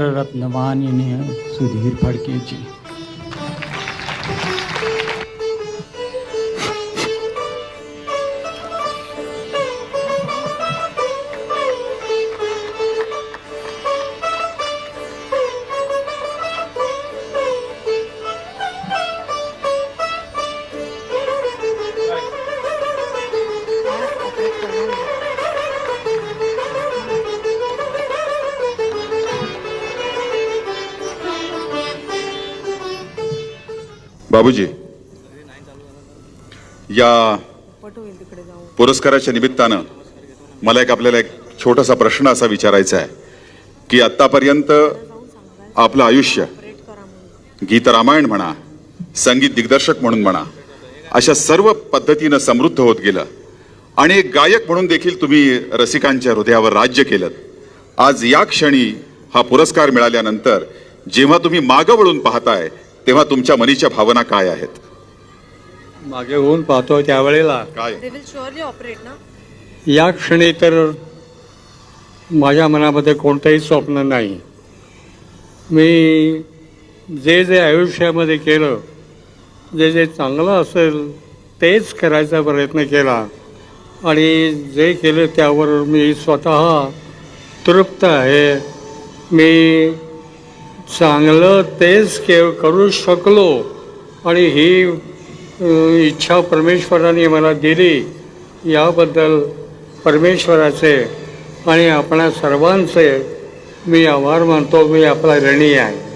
संस्कार रत्नवाणीने सुधीर फडकेची. बाबूजी, या पुरस्काराच्या निमित्तानं मला आपल्याला एक छोटासा प्रश्न असा विचारायचा आहे की आतापर्यंत आपलं आयुष्य गीत रामायण म्हणा, संगीत दिग्दर्शक म्हणून म्हणा, अशा सर्व पद्धतीनं समृद्ध होत गेलं आणि एक गायक म्हणून देखील तुम्ही रसिकांच्या हृदयावर राज्य केलं. आज या क्षणी हा पुरस्कार मिळाल्यानंतर जेव्हा तुम्ही मागं वळून पाहताय तेव्हा तुमच्या मनीच्या भावना काय आहेत? मागे होऊन पाहतो त्यावेळेला काय या क्षणी तर माझ्या मनामध्ये कोणतंही स्वप्न नाही. मी जे जे आयुष्यामध्ये केलं, जे जे चांगलं असेल तेच करायचा प्रयत्न केला आणि जे केलं त्यावर मी स्वतः तृप्त आहे. मी चांगलं तेच करू शकलो आणि ही इच्छा परमेश्वराने मला दिली, याबद्दल परमेश्वराचे आणि आपणा सर्वांचे मी आभार मानतो. मी आपला ऋणी आहे.